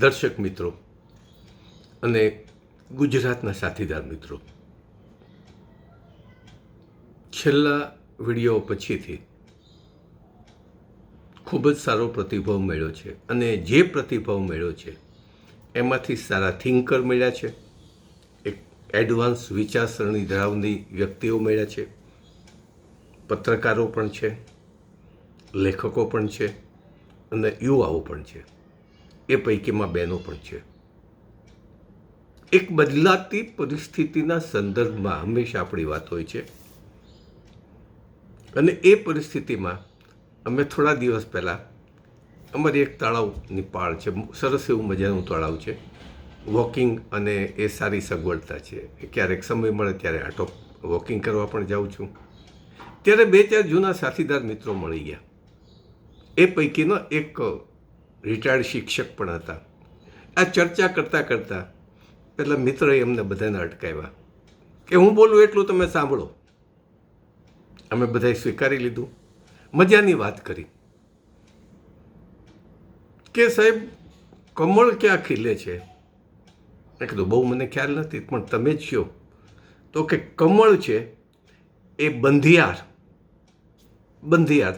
દર્શક મિત્રો અને ગુજરાતના સાથીદાર મિત્રો, છેલ્લા વિડીયો પછીથી ખૂબ જ સારો પ્રતિભાવ મળ્યો છે અને જે પ્રતિભાવ મળ્યો છે એમાંથી સારા થિંકર મળ્યા છે, એક એડવાન્સ વિચારસરણી ધરાવતી વ્યક્તિઓ મળ્યા છે, પત્રકારો પણ છે, લેખકો પણ છે અને યુવાઓ પણ છે. એ પૈકીમાં બહેનો પણ છે. એક બદલાતી પરિસ્થિતિના સંદર્ભમાં હંમેશા આપણી વાત હોય છે અને એ પરિસ્થિતિમાં અમે થોડા દિવસ પહેલાં અમારી એક તળાવની પાળ છે, સરસ એવું મજાનું તળાવ છે, વોકિંગ અને એ સારી સગવડતા છે. ક્યારેક સમય મળે ત્યારે આટો વોકિંગ કરવા પણ જાઉં છું. ત્યારે 2-4 જૂના સાથીદાર મિત્રો મળી ગયા. એ પૈકીનો એક રિટાયર્ડ શિક્ષક પણ હતા. આ ચર્ચા કરતાં કરતાં પેલા મિત્રએ એમને બધાને અટકાવ્યા કે હું બોલું એટલું તમે સાંભળો. અમે બધાએ સ્વીકારી લીધું. મજાની વાત કરી કે સાહેબ કમળ ક્યાં ખીલે છે. મેં કીધું બહુ મને ખ્યાલ નથી પણ તમે જ કહો. તો કે કમળ છે એ બંધિયાર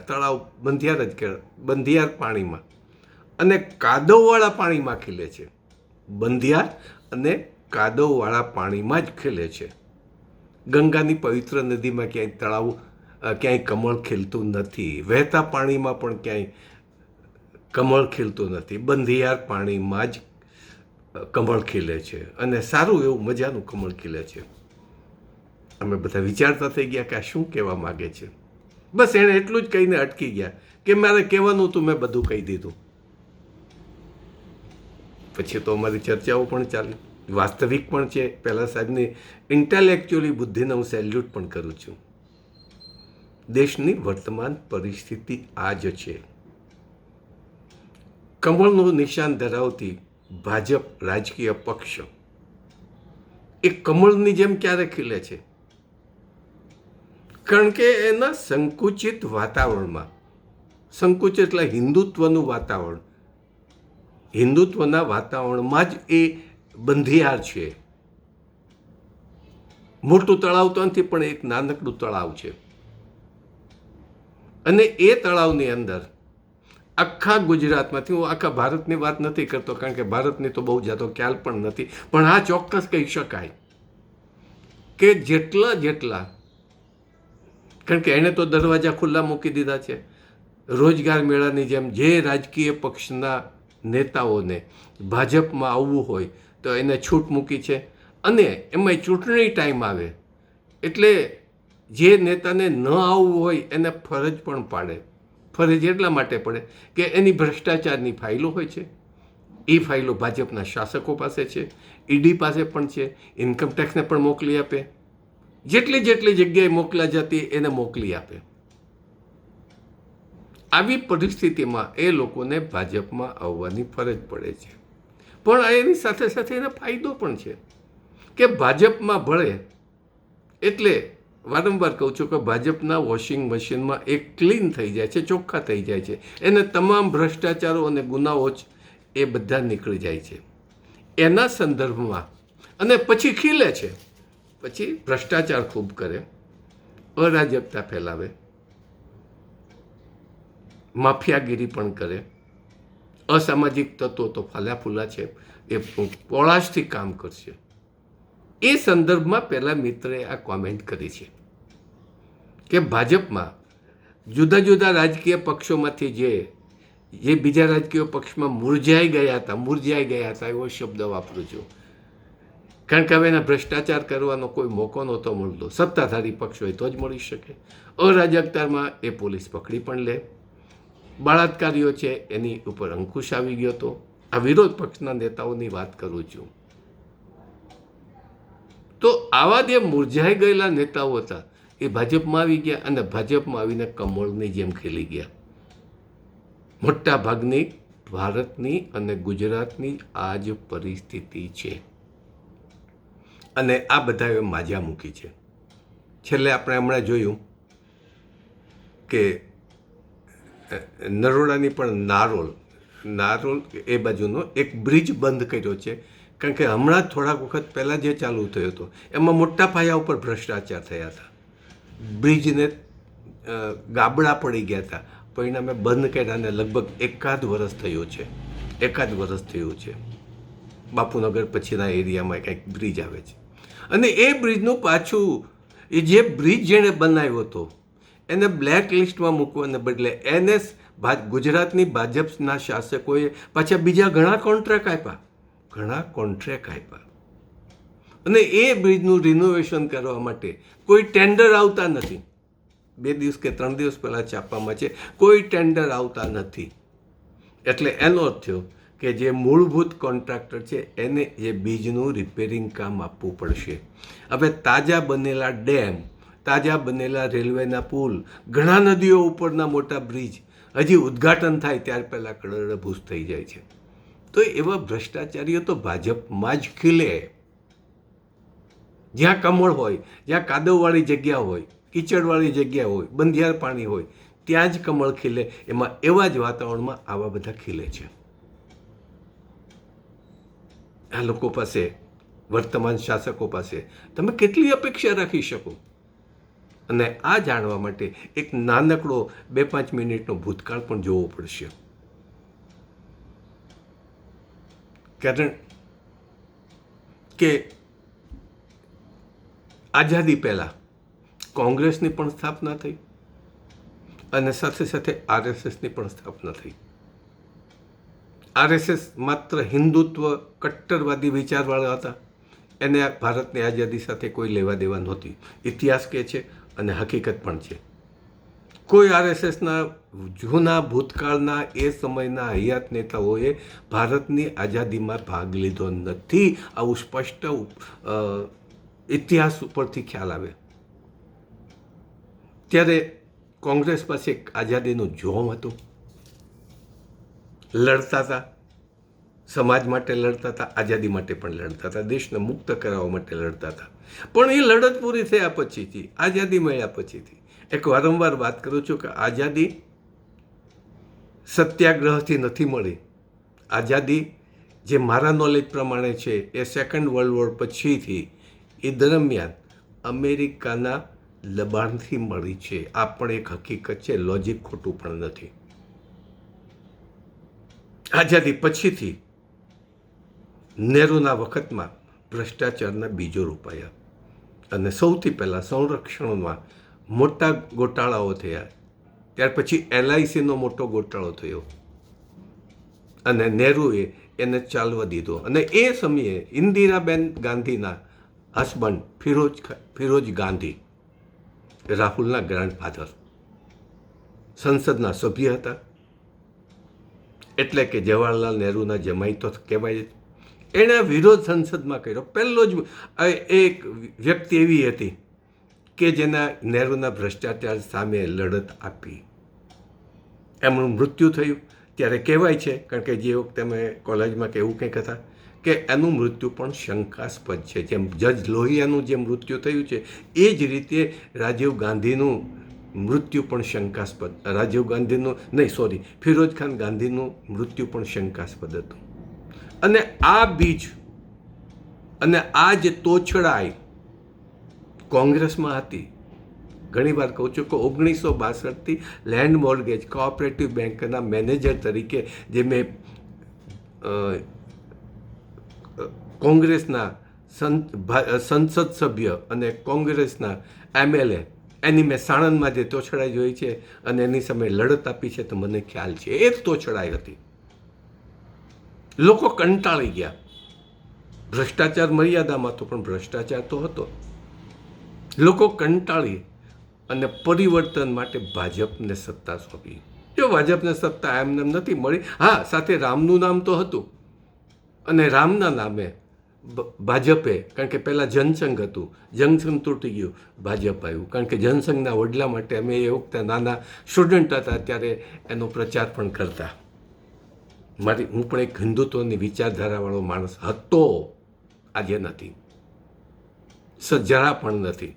તળાવ, બંધિયાર જ કહેવાય, બંધિયાર પાણીમાં અને કાદવવાળા પાણીમાં ખીલે છે. બંધિયાર અને કાદવવાળા પાણીમાં જ ખીલે છે. ગંગાની પવિત્ર નદીમાં ક્યાંય તળાવ, ક્યાંય કમળ ખીલતું નથી. વહેતા પાણીમાં પણ ક્યાંય કમળ ખીલતું નથી. બંધિયાર પાણીમાં જ કમળ ખીલે છે અને સારું એવું મજાનું કમળ ખીલે છે. અમે બધા વિચારતા થઈ ગયા કે આ શું કહેવા માગે છે. બસ એણે એટલું જ કહીને અટકી ગયા કે મારે કહેવાનું હતું, મેં બધું કહી દીધું. પછી તો અમારી ચર્ચાઓ પણ ચાલી, વાસ્તવિક પણ છે. પહેલાં સાહેબની ઇન્ટેલેક્ચ્યુઅલી બુદ્ધિને હું સેલ્યુટ પણ કરું છું. દેશની વર્તમાન પરિસ્થિતિ આ જ છે. કમળનું નિશાન ધરાવતી ભાજપ રાજકીય પક્ષ એ કમળની જેમ ક્યારે ખીલે છે? કારણ કે એના સંકુચિત વાતાવરણમાં, સંકુચિત એટલે હિન્દુત્વનું વાતાવરણ, હિન્દુત્વના વાતાવરણમાં જ એ બંધિયાર છે. મોટું તળાવ તો નથી પણ એક નાનકડું તળાવ છે અને એ તળાવની અંદર આખા ગુજરાતમાંથી, હું આખા ભારતની વાત નથી કરતો કારણ કે ભારતની તો બહુ જાતો ખ્યાલ પણ નથી, પણ આ ચોક્કસ કહી શકાય કે જેટલા કારણ કે એણે તો દરવાજા ખુલ્લા મૂકી દીધા છે. રોજગાર મેળાની જેમ જે રાજકીય પક્ષના નેતાઓને ભાજપમાં આવવું હોય તો એને છૂટ મૂકી છે અને એમાં ચૂંટણી ટાઈમ આવે એટલે જે નેતાને ન આવવું હોય એને ફરજ પણ પાડે. ફરજ એટલા માટે પડે કે એની ભ્રષ્ટાચારની ફાઇલો હોય છે. એ ફાઇલો ભાજપના શાસકો પાસે છે, ઈડી પાસે પણ છે, ઇન્કમટેક્સને પણ મોકલી આપે. જેટલી જગ્યાએ મોકલા જતી એને મોકલી આપે. આવી પરિસ્થિતિમાં એ લોકોને ભાજપમાં આવવાની ફરજ પડે છે. પણ એની સાથે સાથે એને ફાયદો પણ છે કે ભાજપમાં ભળે એટલે વારંવાર કહું છું કે ભાજપના વોશિંગ મશીનમાં એ ક્લીન થઈ જાય છે, ચોખ્ખા થઈ જાય છે. એને તમામ ભ્રષ્ટાચારો અને ગુનાઓ જ એ બધા નીકળી જાય છે. એના સંદર્ભમાં અને પછી ખીલે છે. પછી ભ્રષ્ટાચાર ખૂબ કરે, અરાજકતા ફેલાવે, માફિયાગીરી પણ કરે. અસામાજિક તત્વો તો ફાલ્યા છે, એ પોળાશથી કામ કરશે. એ સંદર્ભમાં પહેલા મિત્રે આ કોમેન્ટ કરી છે કે ભાજપમાં જુદા જુદા રાજકીય પક્ષોમાંથી જે બીજા રાજકીય પક્ષમાં મુરઝાઈ ગયા હતા, એવો શબ્દ વાપરું છું કારણ કે હવે એના ભ્રષ્ટાચાર કરવાનો કોઈ મોકો નહોતો મળતો. સત્તાધારી પક્ષ હોય તો જ મળી શકે. અરાજકતામાં એ પોલીસ પકડી પણ લે. બળાત્કારીઓ છે એની ઉપર અંકુશ આવી ગયો હતો. આ વિરોધ પક્ષના નેતાઓની વાત કરું છું. તો આવા જે મુરઝાઈ ગયેલા નેતાઓ હતા એ ભાજપમાં આવી ગયા અને ભાજપમાં આવીને કમળની જેમ ખીલી ગયા. મોટા ભાગની ભારતની અને ગુજરાતની આ જ પરિસ્થિતિ છે અને આ બધાએ માજા મૂકી છે. છેલ્લે આપણે હમણાં જોયું કે નરોડાની પણ નારોલ નારોલ એ બાજુનો એક બ્રિજ બંધ કર્યો છે, કારણ કે હમણાં જ થોડાક વખત પહેલાં જે ચાલુ થયો હતો એમાં મોટા પાયા ઉપર ભ્રષ્ટાચાર થયા હતા. બ્રિજને ગાબડા પડી ગયા હતા, પરિણામે બંધ કર્યાને લગભગ એકાદ વર્ષ થયું છે. બાપુનગર પછીના એરિયામાં કંઈક બ્રિજ આવે છે, અને એ બ્રિજનું પાછું એ જે બ્રિજ જેણે બનાવ્યો હતો એને બ્લેક લિસ્ટમાં મૂકવાને બદલે એને ગુજરાતની ભાજપના શાસકોએ પાછા બીજા ઘણા કોન્ટ્રાક્ટ આપ્યા, અને એ બ્રિજનું રિનોવેશન કરવા માટે કોઈ ટેન્ડર આવતા નથી. 2 દિવસ કે 3 દિવસ પહેલાં છાપવામાં છે, કોઈ ટેન્ડર આવતા નથી. એટલે એનો અર્થ થયો કે જે મૂળભૂત કોન્ટ્રાક્ટર છે એને એ બ્રિજનું રિપેરિંગ કામ આપવું પડશે. હવે તાજા બનેલા ડેમ, તાજા બનેલા રેલવેના પુલ, ઘણા નદીઓ ઉપરના મોટા બ્રિજ હજી ઉદ્ઘાટન થાય ત્યાર પહેલાં કડરભૂસ થઈ જાય છે. તો એવા ભ્રષ્ટાચારીઓ તો ભાજપમાં જ ખીલે. જ્યાં કમળ હોય, જ્યાં કાદવવાળી જગ્યા હોય, કીચડવાળી જગ્યા હોય, બંધિયાર પાણી હોય, ત્યાં જ કમળ ખીલે. એમાં એવા જ વાતાવરણમાં આવા બધા ખીલે છે. આ લોકો પાસે, વર્તમાન શાસકો પાસે તમે કેટલી અપેક્ષા રાખી શકો? અને આ જાણવા માટે એક નાનકડો 2-5 મિનિટનો ભૂતકાળ પણ જોવો પડશે. કારણ કે આઝાદી પહેલાં કોંગ્રેસની પણ સ્થાપના થઈ અને સાથે સાથે આરએસએસની પણ સ્થાપના થઈ. આરએસએસ માત્ર હિન્દુત્વ, કટ્ટરવાદી વિચારવાળા હતા. એને ભારતની આઝાદી સાથે કોઈ લેવા દેવા નહોતી. ઇતિહાસ કહે છે અને હકીકત પણ છે. કોઈ આરએસએસના જૂના ભૂતકાળના એ સમયના હયાત નેતાઓએ ભારતની આઝાદીમાં ભાગ લીધો નથી. આવું સ્પષ્ટ ઇતિહાસ ઉપરથી ખ્યાલ આવે. ત્યારે કોંગ્રેસ પાસે એક આઝાદીનું જોમ હતું. લડતા હતા, સમાજ માટે લડતા હતા, આઝાદી માટે પણ લડતા હતા, દેશને મુક્ત કરાવવા માટે લડતા હતા. પણ એ લડત પૂરી થયા પછીથી, આઝાદી મળ્યા પછીથી, એક વારંવાર વાત કરું છું કે આઝાદી સત્યાગ્રહથી નથી મળી. આઝાદી જે મારા નોલેજ પ્રમાણે છે એ સેકન્ડ વર્લ્ડ વોર પછીથી, એ દરમિયાન અમેરિકાના દબાણથી મળી છે. આ પણ એક હકીકત છે, લોજિક ખોટું પણ નથી. આઝાદી પછીથી નહેરુના વખતમાં ભ્રષ્ટાચારના બીજો રોપાયા અને સૌથી પહેલાં સંરક્ષણમાં મોટા ગોટાળાઓ થયા. ત્યાર પછી LICનો મોટો ગોટાળો થયો અને નહેરુએ એને ચાલવા દીધો. અને એ સમયે ઇન્દિરાબેન ગાંધીના હસબન્ડ ફિરોજ ગાંધી, રાહુલના ગ્રાન્ડફાધર, સંસદના સભ્ય હતા. એટલે કે જવાહરલાલ નહેરુના જમાઈ તો કહેવાય. એણે વિરોધ સંસદમાં કર્યો. પહેલો જ એક વ્યક્તિ એવી હતી કે જેના નહેરુના ભ્રષ્ટાચાર સામે લડત આપી. એમનું મૃત્યુ થયું ત્યારે કહેવાય છે, કારણ કે જે વખતે અમે કોલેજમાં કે એવું કંઈક હતા, કે એનું મૃત્યુ પણ શંકાસ્પદ છે. જેમ જજ લોહિયાનું જે મૃત્યુ થયું છે એ જ રીતે રાજીવ ગાંધીનું મૃત્યુ પણ શંકાસ્પદ, ફિરોજ ખાન ગાંધીનું મૃત્યુ પણ શંકાસ્પદ હતું. અને આ બીજ અને આ જે તોછડાઈ કોંગ્રેસમાં હતી. ઘણી વાર કહું છું કે 1962થી લેન્ડ મોર્ગેજ કોઓપરેટિવ બેંકના મેનેજર તરીકે જે મેં કોંગ્રેસના સંસદ સભ્ય અને કોંગ્રેસના MLA એની મેં સાણંદમાં જે તોછડાઈ જોઈ છે અને એની સામે લડત આપી છે, તો મને ખ્યાલ છે એ જ તોછડાઈ હતી. લોકો કંટાળી ગયા. ભ્રષ્ટાચાર મર્યાદામાં હતો, પણ ભ્રષ્ટાચાર તો હતો. લોકો કંટાળી અને પરિવર્તન માટે ભાજપને સત્તા સોંપી. જો ભાજપને સત્તા એમને નથી મળી, હા, સાથે રામનું નામ તો હતું અને રામના નામે ભાજપે, કારણ કે પહેલાં જનસંઘ હતું, જનસંઘ તૂટી ગયું, ભાજપ આવ્યું. કારણ કે જનસંઘના વડલા માટે અમે એ વખતે નાના સ્ટુડન્ટ હતા ત્યારે એનો પ્રચાર પણ કરતા. હું પણ એક હિન્દુત્વની વિચારધારાવાળો માણસ હતો, આજે નથી, જરા પણ નથી.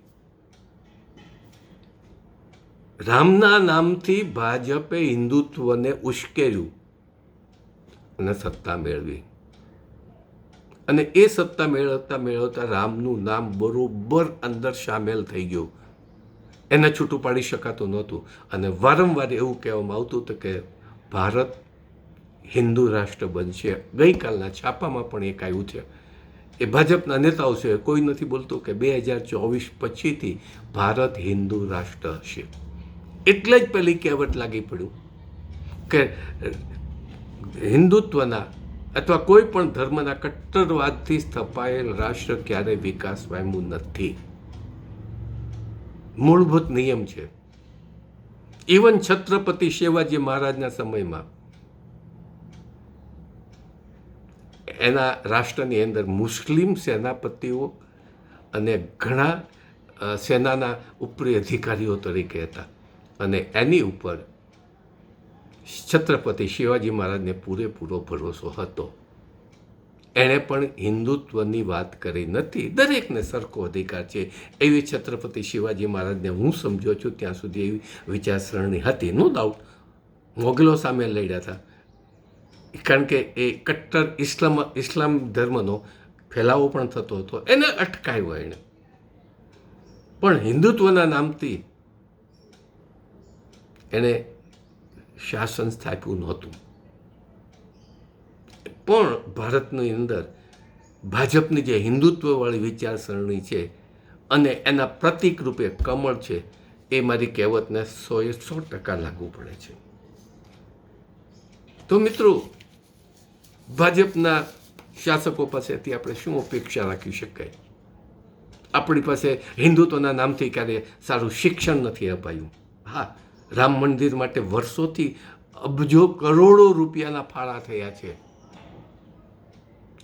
રામના નામથી ભાજપે હિન્દુત્વને ઉશ્કેર્યું અને સત્તા મેળવી. અને એ સત્તા મેળવતા મેળવતા રામનું નામ બરોબર અંદર સામેલ થઈ ગયું. એને છૂટું પાડી શકાતું નહોતું. અને વારંવાર એવું કહેવામાં આવતું હતું કે ભારત હિન્દુ રાષ્ટ્ર બનશે. ગઈકાલના છાપામાં પણ એક આવ્યું છે. એ ભાજપના નેતાઓ છે, કોઈ નથી બોલતું કે 2024 પછીથી ભારત હિન્દુ રાષ્ટ્ર હશે. એટલે જ પેલી કહેવત લાગી પડ્યું કે હિન્દુત્વના અથવા કોઈ પણ ધર્મના કટ્ટરવાદથી સ્થપાયેલ રાષ્ટ્ર ક્યારેય વિકાસ પામ્યું નથી. મૂળભૂત નિયમ છે. ઇવન છત્રપતિ શિવાજી મહારાજના સમયમાં એના રાષ્ટ્રની અંદર મુસ્લિમ સેનાપતિઓ અને ઘણા સેનાના ઉપરી અધિકારીઓ તરીકે હતા. અને એની ઉપર છત્રપતિ શિવાજી મહારાજને પૂરેપૂરો ભરોસો હતો. એણે પણ હિન્દુત્વની વાત કરી નથી. દરેકને સરખો અધિકાર છે એવી છત્રપતિ શિવાજી મહારાજને હું સમજો છું ત્યાં સુધી એવી વિચારસરણી હતી. નો ડાઉટ મોગલો સામે લડ્યા હતા, કારણ કે એ કટ્ટર ઇસ્લામ ધર્મનો ફેલાવો પણ થતો હતો. એને અટકાવ્યો એણે. પણ હિન્દુત્વના નામથી એણે શાસન સ્થાપ્યું નહોતું. પણ ભારતની અંદર ભાજપની જે હિન્દુત્વવાળી વિચારસરણી છે અને એના પ્રતીક રૂપે કમળ છે, એ મારી કહેવતને 100% લાગુ પડે છે. તો મિત્રો, ભાજપના શાસકો પાસેથી આપણે શું અપેક્ષા રાખી શકાય? આપણી પાસે હિન્દુત્વના નામથી ક્યારે સારું શિક્ષણ નથી અપાયું. હા, રામ મંદિર માટે વર્ષોથી અબજો કરોડો રૂપિયાના ફાળા થયા છે.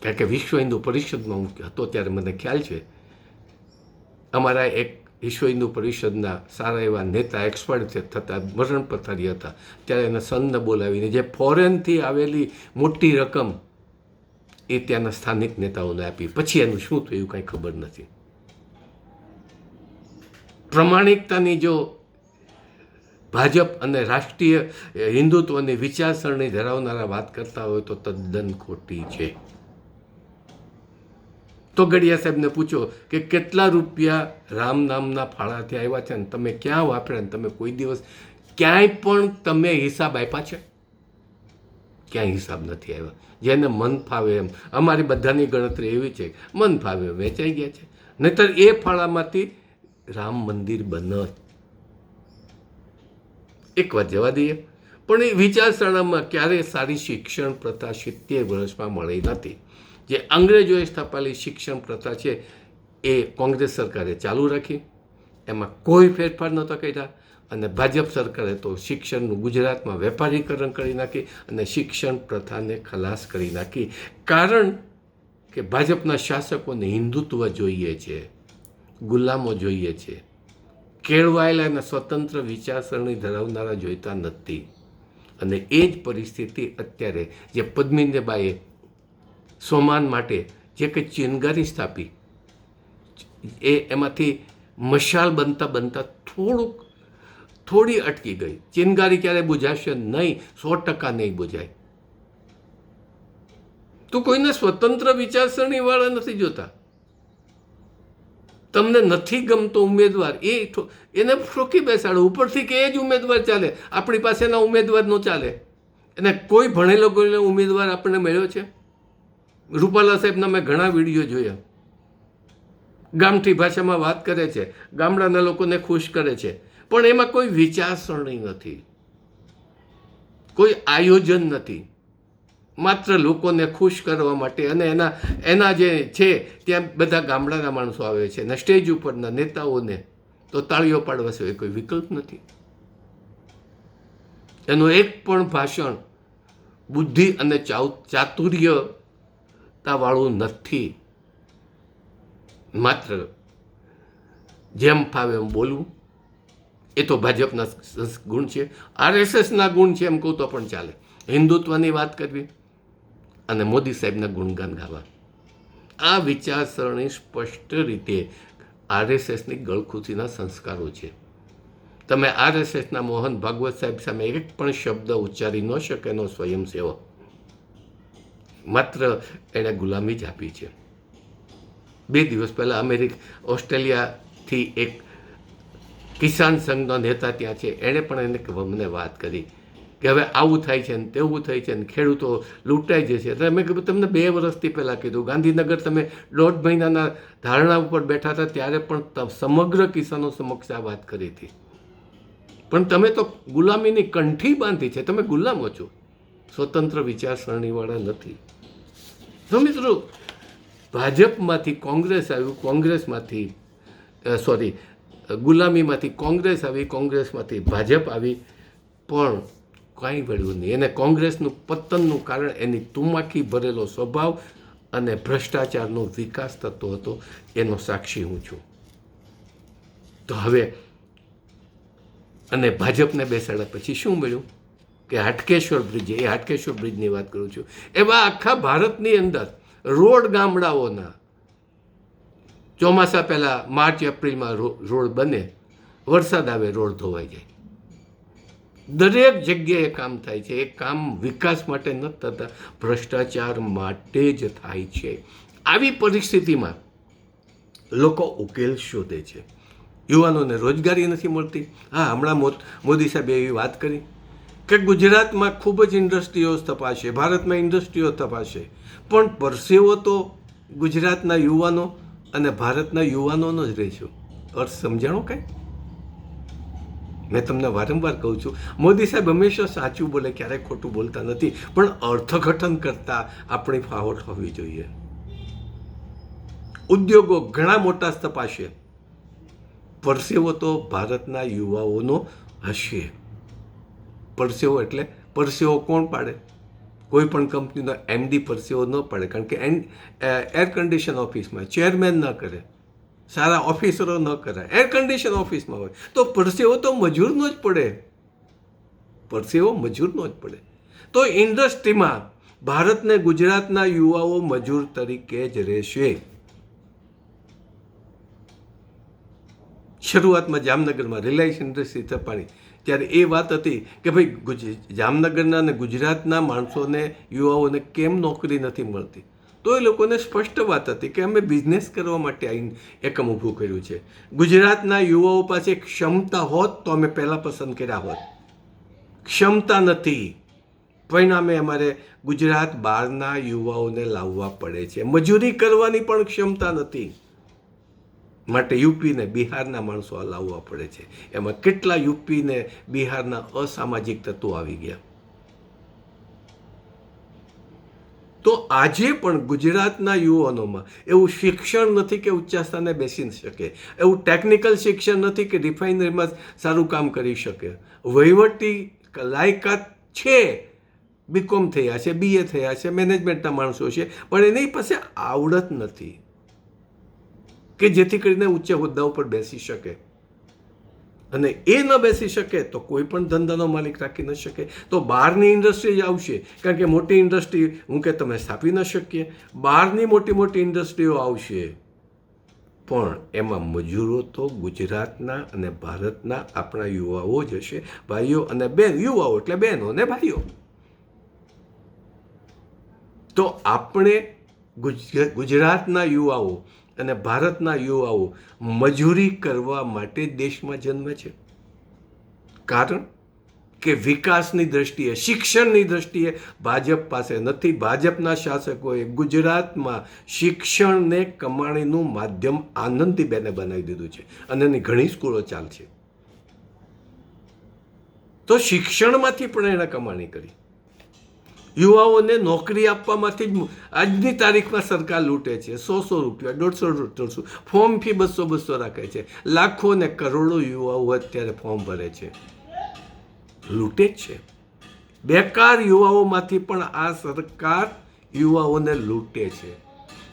કારણ કે વિશ્વ હિન્દુ પરિષદમાં હું હતો ત્યારે મને ખ્યાલ છે, અમારા એક વિશ્વ હિન્દુ પરિષદના સારા એવા નેતા એક્સપર્ટ થતા મરણ પથારી હતા, ત્યારે એને સનને બોલાવીને જે ફોરેનથી આવેલી મોટી રકમ એ ત્યાંના સ્થાનિક નેતાઓને આપી. પછી એનું શું થયું કાંઈ ખબર નથી. પ્રમાણિકતાની જો ભાજપ અને રાષ્ટ્રીય હિન્દુત્વની વિચારસરણી ધરાવનારા વાત કરતા હોય તો તદ્દન ખોટી છે. તો ગડિયા સાહેબને પૂછો કે કેટલા રૂપિયા રામ નામના ફાળાથી આવ્યા છે ને તમે ક્યાં વાપર્યા ને તમે કોઈ દિવસ ક્યાંય પણ તમે હિસાબ આપ્યા છે? ક્યાંય હિસાબ નથી આવ્યા. જેને મન ફાવે એમ, અમારી બધાની ગણતરી એવી છે, મન ફાવે વેચાઈ ગયા છે. નહીતર એ ફાળામાંથી રામ મંદિર બનત. એક વાત જવા દઈએ, પણ એ વિચારસરણીમાં ક્યારેય સારી શિક્ષણ પ્રથા 70 વર્ષમાં મળી નથી. જે અંગ્રેજોએ સ્થાપેલી શિક્ષણ પ્રથા છે એ કોંગ્રેસ સરકારે ચાલુ રાખી, એમાં કોઈ ફેરફાર નહોતા કર્યા. અને ભાજપ સરકારે તો શિક્ષણનું ગુજરાતમાં વેપારીકરણ કરી નાખી અને શિક્ષણ પ્રથાને ખલાસ કરી નાખી. કારણ કે ભાજપના શાસકોને હિન્દુત્વ જોઈએ છે, ગુલામો જોઈએ છે, કેળવાયેલા અને સ્વતંત્ર વિચારસરણી ધરાવનારા જોઈતા નથી. અને એ જ પરિસ્થિતિ અત્યારે જે પદ્મિનીબાઈએ સોમાન માટે જે કંઈ ચિનગારી સ્થાપી, એમાંથી મશાલ બનતા બનતા થોડી અટકી ગઈ. ચિનગારી ક્યારે બુઝાશે નહીં, 100% નહીં બુઝાય. તો કોઈને સ્વતંત્ર વિચારસરણીવાળા નથી જોતા. તમને નથી ગમતો ઉમેદવાર, એને ઠોકી બેસાડો ઉપરથી કે એ જ ઉમેદવાર ચાલે. આપણી પાસેના ઉમેદવાર ન ચાલે. અને કોઈ ભણેલો ગયેલો ઉમેદવાર આપણને મળ્યો છે? રૂપાલા સાહેબના મેં ઘણા વિડીયો જોયા. ગામઠી ભાષામાં વાત કરે છે, ગામડાના લોકોને ખુશ કરે છે, પણ એમાં કોઈ વિચારસરણી નથી, કોઈ આયોજન નથી. માત્ર લોકોને ખુશ કરવા માટે. અને એના જે છે ત્યાં બધા ગામડાના માણસો આવે છે અને સ્ટેજ ઉપરના નેતાઓને તો તાળીઓ પાડવા સિવાય કોઈ વિકલ્પ નથી. એનું એક પણ ભાષણ બુદ્ધિ અને ચાતુર્યતાવાળું નથી. માત્ર જેમ ફાવે એમ બોલવું, એ તો ભાજપના ગુણ છે, RSSના ગુણ છે એમ કહું તો પણ ચાલે. હિન્દુત્વની વાત કરવી અને મોદી સાહેબના ગુણગાન ગાવા, આ વિચારસરણી સ્પષ્ટ રીતે RSSની ગળખુથીના સંસ્કારો છે. તમે RSSના મોહન ભાગવત સાહેબ સામે એક પણ શબ્દ ઉચ્ચારી ન શકે એનો સ્વયંસેવક. માત્ર એણે ગુલામી જ આપી છે. 2 દિવસ પહેલાં ઓસ્ટ્રેલિયાથી એક કિસાન સંઘનો નેતા ત્યાં છે, એણે પણ મને વાત કરી કે હવે આવું થાય છે ને તેવું થાય છે ને ખેડૂતો લૂંટાઈ જશે. એટલે મેં કીધું તમને 2 વર્ષથી પહેલાં કીધું, ગાંધીનગર તમે 1.5 મહિનાના ધારણા ઉપર બેઠા હતા ત્યારે પણ સમગ્ર કિસાનો સમક્ષ આ વાત કરી હતી. પણ તમે તો ગુલામીની કંઠી બાંધી છે, તમે ગુલામો છો, સ્વતંત્ર વિચારસરણીવાળા નથી. તો મિત્રો, ભાજપમાંથી કોંગ્રેસ આવ્યું, કોંગ્રેસમાંથી ગુલામીમાંથી કોંગ્રેસ આવી, કોંગ્રેસમાંથી ભાજપ આવી, પણ કાંઈ વળ્યું નહીં. એને કોંગ્રેસનું પતનનું કારણ એની તુમાકી ભરેલો સ્વભાવ અને ભ્રષ્ટાચારનો વિકાસ થતો હતો, એનો સાક્ષી હું છું. તો હવે અને ભાજપને બેસાડ્યા પછી શું મળ્યું કે હાટકેશ્વર બ્રિજ, એ હાટકેશ્વર બ્રિજની વાત કરું છું, એવા આખા ભારતની અંદર રોડ ગામડાઓના ચોમાસા પહેલાં માર્ચ એપ્રિલમાં રોડ બને, વરસાદ આવે રોડ ધોવાઈ જાય. દરેક જગ્યાએ કામ થાય છે. એ કામ વિકાસ માટે નથી થતા, ભ્રષ્ટાચાર માટે જ થાય છે. આવી પરિસ્થિતિમાં લોકો ઉકેલ શોધે છે. યુવાનોને રોજગારી નથી મળતી. હા, હમણાં મોદી સાહેબે એવી વાત કરી કે ગુજરાતમાં ખૂબ જ ઇન્ડસ્ટ્રીઓ સ્થપાશે, ભારતમાં ઇન્ડસ્ટ્રીઓ સ્થપાશે, પણ પરસેવો તો ગુજરાતના યુવાનો અને ભારતના યુવાનોનો જ રહેશે. અર્થ સમજાણો કંઈ? મેં તમને વારંવાર કહું છું, મોદી સાહેબ હંમેશા સાચું બોલે, ક્યારેય ખોટું બોલતા નથી, પણ અર્થઘટન કરતાં આપણી ફાવટ હોવી જોઈએ. ઉદ્યોગો ઘણા મોટા સ્થપાશે, પરસેવો તો ભારતના યુવાઓનો હશે. પરસેવો એટલે પરસેવો કોણ પાડે? કોઈ પણ કંપનીનો MD પરસેવો ન પાડે, કારણ કે એર કન્ડિશન ઓફિસમાં ચેરમેન ન કરે, સારા ઓફિસરો ન કરે, એર કન્ડિશન ઓફિસમાં હોય, તો પરસેવો તો મજૂરનો જ પડે. પરસેવો મજૂરનો જ પડે. તો ઇન્ડસ્ટ્રીમાં ભારતને ગુજરાતના યુવાઓ મજૂર તરીકે જ રહેશે. શરૂઆતમાં જામનગરમાં રિલાયન્સ ઇન્ડસ્ટ્રી સ્થપાણી ત્યારે એ વાત હતી કે ભાઈ જામનગરના અને ગુજરાતના માણસોને, યુવાઓને કેમ નોકરી નથી મળતી? તો એ લોકોને સ્પષ્ટ વાત હતી કે અમે બિઝનેસ કરવા માટે આવીને એકમ ઊભું કર્યું છે. ગુજરાતના યુવાઓ પાસે ક્ષમતા હોત તો અમે પહેલાં પસંદ કર્યા હોત. ક્ષમતા નથી, પરિણામે અમારે ગુજરાત બહારના યુવાઓને લાવવા પડે છે. મજૂરી કરવાની પણ ક્ષમતા નથી, માટે યુપી ને બિહારના માણસો લાવવા પડે છે. એમાં કેટલા યુપી ને બિહારના અસામાજિક તત્વો આવી ગયા. તો આજે પણ ગુજરાતના યુવાનોમાં એવું શિક્ષણ નથી કે ઊંચા સ્થાને બેસી શકે, એવું ટેકનિકલ શિક્ષણ નથી કે રિફાઇનરીમાં સારું કામ કરી શકે. વહીવટી લાયકાત છે, BCom થયા છે, BA થયા છે, મેનેજમેન્ટના માણસો છે, પણ એની પાસે આવડત નથી કે જેથી કરીને ઉચ્ચ હોદ્દા ઉપર બેસી શકે. અને એ ન બેસી શકે તો કોઈ પણ ધંધાનો માલિક રાખી ન શકે. તો બહારની ઇન્ડસ્ટ્રી જ આવશે, કારણ કે મોટી ઇન્ડસ્ટ્રી હું કે તમે સ્થાપી ન શકીએ. બહારની મોટી મોટી ઇન્ડસ્ટ્રીઓ આવશે, પણ એમાં મજૂરો તો ગુજરાતના અને ભારતના આપણા યુવાઓ જ હશે, ભાઈઓ અને બહેન. યુવાઓ એટલે બહેનો અને ભાઈઓ. તો આપણે ગુજરાતના યુવાઓ અને ભારતના યુવાઓ મજૂરી કરવા માટે દેશમાં જન્મે છે. કારણ કે વિકાસની દ્રષ્ટિએ, શિક્ષણની દ્રષ્ટિએ ભાજપ પાસે નથી. ભાજપના શાસકોએ ગુજરાતમાં શિક્ષણને કમાણીનું માધ્યમ આનંદીબેને બનાવી દીધું છે, અને એની ઘણી સ્કૂલો ચાલશે. તો શિક્ષણમાંથી પણ એણે કમાણી કરી. યુવાઓને નોકરી આપવામાંથી જ આજની તારીખમાં સરકાર લૂંટે છે. 100 રૂપિયા, 150 ફોર્મ ફી 200 રાખે છે. લાખો ને કરોડો યુવાઓ અત્યારે ફોર્મ ભરે છે, લૂંટે જ છે. બેકાર યુવાઓમાંથી પણ આ સરકાર યુવાઓને લૂંટે છે.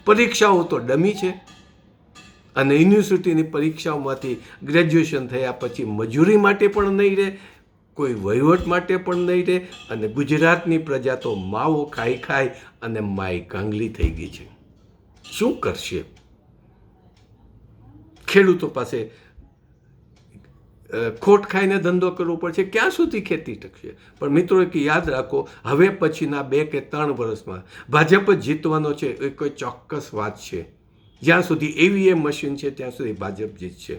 પરીક્ષાઓ તો ડમી છે, અને યુનિવર્સિટીની પરીક્ષાઓમાંથી ગ્રેજ્યુએશન થયા પછી મજૂરી માટે પણ નહીં રહે, કોઈ વહીવટ માટે પણ નહીં રહે, અને ગુજરાતની પ્રજા તો માવો ખાઈ ખાઈ અને માય કાંગલી થઈ ગઈ છે. શું કરશે? ખેડૂતો પાસે ખોટ ખાઈને ધંધો કરવો પડશે, ક્યાં સુધી ખેતી ટકશે? પણ મિત્રો એક યાદ રાખો, હવે પછીના 2 કે 3 વર્ષમાં ભાજપ જ જીતવાનો છે એ કોઈ ચોક્કસ વાત છે. જ્યાં સુધી EVM મશીન છે ત્યાં સુધી ભાજપ જીતશે.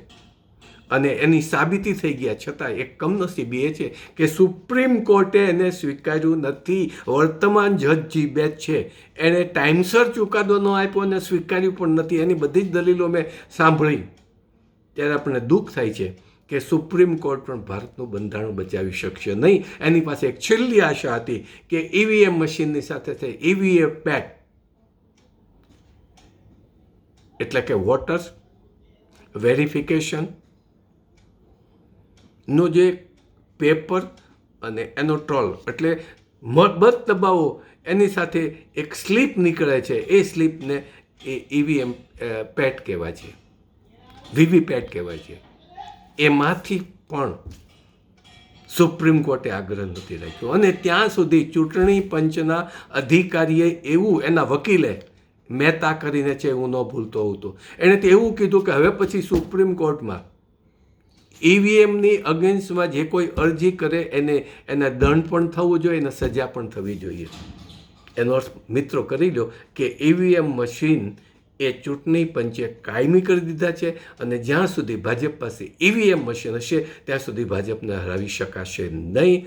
અને એની સાબિતી થઈ ગયા છતાં એક કમનસીબી એ છે કે સુપ્રીમ કોર્ટે એને સ્વીકાર્યું નથી. વર્તમાન જજ જી બેચ છે એણે ટાઈમસર ચુકાદો ન આપ્યો અને સ્વીકાર્યું પણ નથી. એની બધી જ દલીલો મેં સાંભળી ત્યારે આપણને દુઃખ થાય છે કે સુપ્રીમ કોર્ટ પણ ભારતનું બંધારણ બચાવી શકશે નહીં. એની પાસે એક છેલ્લી આશા હતી કે EVM મશીનની સાથે EVM પેટ એટલે કે વોટર્સ વેરિફિકેશન નો જે પેપર અને એનો ટ્રોલ એટલે મત દબાવો એની સાથે એક સ્લીપ નીકળે છે. એ સ્લીપને એ EVM પેટ કહેવાય છે, VVPAT કહેવાય છે. એમાંથી પણ સુપ્રીમ કોર્ટે આગ્રહ નથી રાખ્યો. અને ત્યાં સુધી ચૂંટણી પંચના અધિકારીએ એવું, એના વકીલે મહેતા કરીને છે, હું ન ભૂલતો હોઉં તો, એણે તો એવું કીધું કે હવે પછી સુપ્રીમ કોર્ટમાં EVMની અગેન્સ્ટમાં જે કોઈ અરજી કરે એને દંડ પણ થવું જોઈએ, એને સજા પણ થવી જોઈએ. એનો અર્થ મિત્રો કરી લો કે EVM મશીન એ ચૂંટણી પંચે કાયમી કરી દીધા છે. અને જ્યાં સુધી ભાજપ પાસે EVM મશીન હશે ત્યાં સુધી ભાજપને હરાવી શકાશે નહીં.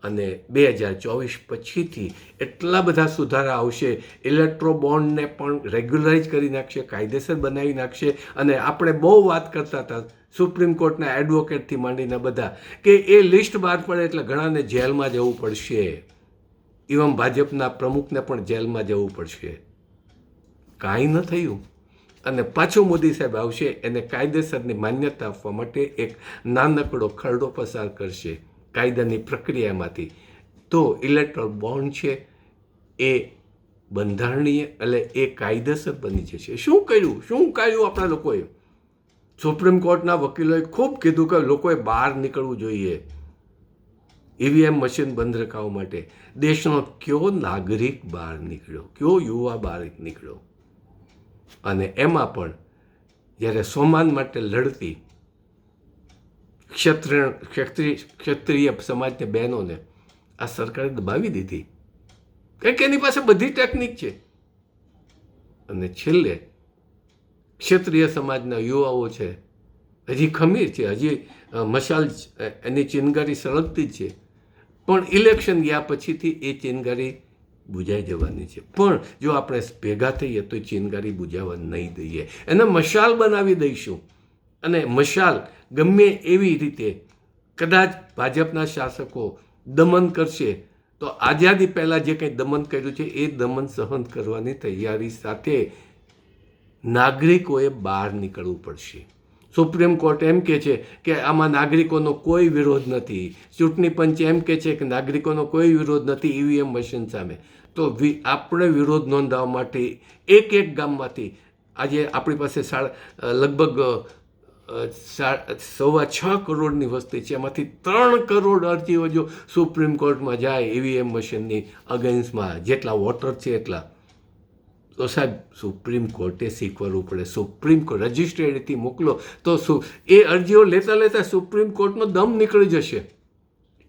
અને 2024 પછીથી એટલા બધા સુધારા આવશે, ઇલેક્ટ્રો બોન્ડને પણ રેગ્યુલરાઇઝ કરી નાખશે, કાયદેસર બનાવી નાખશે. અને આપણે બહુ વાત કરતા હતા સુપ્રીમ કોર્ટના એડવોકેટથી માંડીને બધા કે એ લિસ્ટ બહાર પડે એટલે ઘણાને જેલમાં જવું પડશે. ઇવન ભાજપના પ્રમુખને પણ જેલમાં જવું પડશે. કાંઈ ન થયું. અને પાછું મોદી સાહેબ આવશે, એને કાયદેસરની માન્યતા આપવા માટે એક નાનકડો ખરડો પસાર કરશે કાયદાની પ્રક્રિયામાંથી. તો ઇલેક્ટ્રોલ બોન્ડ છે એ બંધારણીય એટલે એ કાયદેસર બની જશે. શું કર્યું આપણા લોકોએ? સુપ્રીમ કોર્ટના વકીલોએ ખૂબ કીધું કે લોકોએ બહાર નીકળવું જોઈએ EVM મશીન બંધ રખાવવા માટે. દેશનો કયો નાગરિક બહાર નીકળ્યો, કયો યુવા બહાર નીકળ્યો? અને એમાં પણ જ્યારે સોમાન માટે લડતી ક્ષત્રિય સમાજની બહેનોને આ સરકારે દબાવી દીધી. કંઈક એની પાસે બધી ટેકનિક છે. અને છેલ્લે ક્ષત્રિય સમાજના યુવાઓ છે, હજી ખમીર છે, હજી મશાલ એની ચિનગારી સળગતી જ છે. પણ ઇલેક્શન ગયા પછીથી એ ચિનગારી બુજાઈ જવાની છે. પણ જો આપણે ભેગા થઈએ તો ચિનગારી બુજાવવા નહીં દઈએ, એને મશાલ બનાવી દઈશું. અને મશાલ ગમે એવી રીતે કદાચ ભાજપના શાસકો દમન કરશે તો આઝાદી પહેલાં જે કંઈ દમન કર્યું છે એ દમન સહન કરવાની તૈયારી સાથે નાગરિકોએ બહાર નીકળવું પડશે. સુપ્રીમ કોર્ટ એમ કહે છે કે આમાં નાગરિકોનો કોઈ વિરોધ નથી. ચૂંટણી પંચ એમ કહે છે કે નાગરિકોનો કોઈ વિરોધ નથી EVM મશીન સામે. તો આપણે વિરોધ નોંધાવવા માટે એક ગામમાંથી આજે આપણી પાસે લગભગ 6.25 કરોડની વસ્તી છે. એમાંથી 3 કરોડ અરજીઓ જો સુપ્રીમ કોર્ટમાં જાય EVM મશીનની અગેન્સ્ટમાં, જેટલા વોટર છે એટલા, તો સાહેબ સુપ્રીમ કોર્ટે શીખવાડવું પડે. સુપ્રીમ કોર્ટ રજિસ્ટ્રેડથી મોકલો તો એ અરજીઓ લેતા સુપ્રીમ કોર્ટનો દમ નીકળી જશે.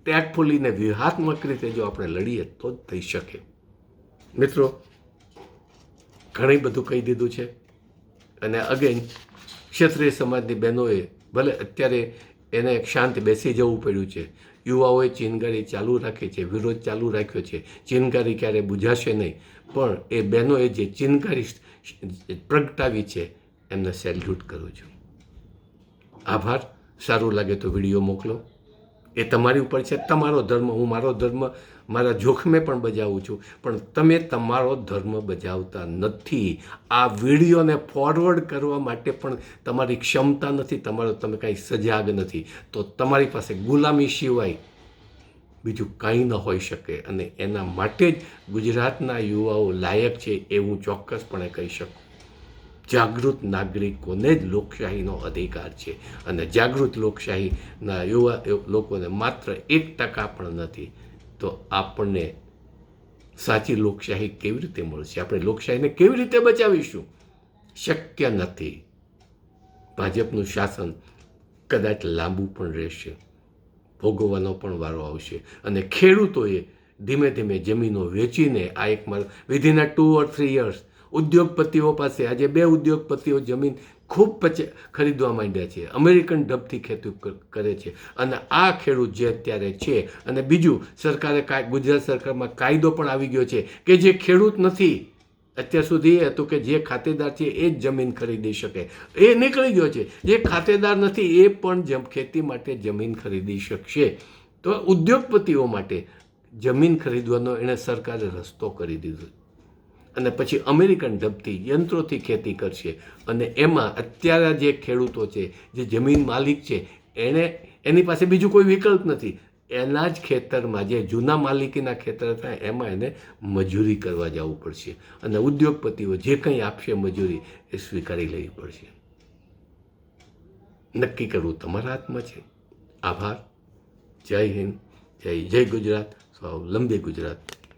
ટેગ ખોલીને વ્યૂહાત્મક રીતે જો આપણે લડીએ તો જ થઈ શકે. મિત્રો, ઘણી બધું કહી દીધું છે. અને અગેન ક્ષત્રિય સમાજની બહેનોએ ભલે અત્યારે એને શાંત બેસી જવું પડ્યું છે. યુવાઓએ ચિનગારી ચાલુ રાખી છે, વિરોધ ચાલુ રાખ્યો છે. ચિનગારી ક્યારે બુઝાશે નહીં. પણ એ બહેનોએ જે ચિનગારી પ્રગટાવી છે એમને સેલ્યુટ કરું છું. આભાર. સારું લાગે તો વિડીયો મોકલો. એ તમારી ઉપર છે. તમારો ધર્મ, હું મારો ધર્મ મારા જોખમે પણ બજાવું છું. પણ તમે તમારો ધર્મ બજાવતા નથી. આ વિડીયોને ફોરવર્ડ કરવા માટે પણ તમારી ક્ષમતા નથી, તમે કાંઈ સજાગ નથી. તો તમારી પાસે ગુલામી સિવાય બીજું કંઈ ન હોઈ શકે. અને એના માટે જ ગુજરાતના યુવાઓ લાયક છે એ હું ચોક્કસપણે કહી શકું. જાગૃત નાગરિકોને જ લોકશાહીનો અધિકાર છે. અને જાગૃત લોકશાહીના યુવા લોકોને માત્ર 1% પણ નથી. તો આપણને સાચી લોકશાહી કેવી રીતે મળશે? આપણે લોકશાહીને કેવી રીતે બચાવીશું? શક્ય નથી. ભાજપનું શાસન કદાચ લાંબુ પણ રહેશે, ભોગવવાનો પણ વારો આવશે. અને ખેડૂતોએ ધીમે ધીમે જમીનો વેચીને આ એક વિધિન 2 or 3 years ઉદ્યોગપતિઓ પાસે આજે 2 ઉદ્યોગપતિઓ જમીન ખૂબ ખરીદવા માંડ્યા છે, અમેરિકન ઢબથી ખેતી કરે છે. અને આ ખેડૂત જે અત્યારે છે, અને બીજું સરકારે ગુજરાત સરકારમાં કાયદો પણ આવી ગયો છે કે જે ખેડૂત નથી, અત્યાર સુધી એ હતું કે જે ખાતેદાર છે એ જ જમીન ખરીદી શકે, એ નીકળી ગયો છે. જે ખાતેદાર નથી એ પણ ખેતી માટે જમીન ખરીદી શકશે. તો ઉદ્યોગપતિઓ માટે જમીન ખરીદવાનો એણે સરકારે રસ્તો કરી દીધો. અને પછી અમેરિકન ઢબથી યંત્રોથી ખેતી કરશે. અને એમાં અત્યારે જે ખેડૂતો છે, જે જમીન માલિક છે, એની પાસે બીજું કોઈ વિકલ્પ નથી. એના જ ખેતરમાં જે જૂના માલિકીના ખેતર હતા એમાં એને મજૂરી કરવા જવું પડશે. અને ઉદ્યોગપતિઓ જે કંઈ આપશે મજૂરી એ સ્વીકારી લેવી પડશે. નક્કી કરવું તમારા હાથમાં છે. આભાર. જય હિન્દ, જય ગુજરાત, સ્વાવલંબી ગુજરાત.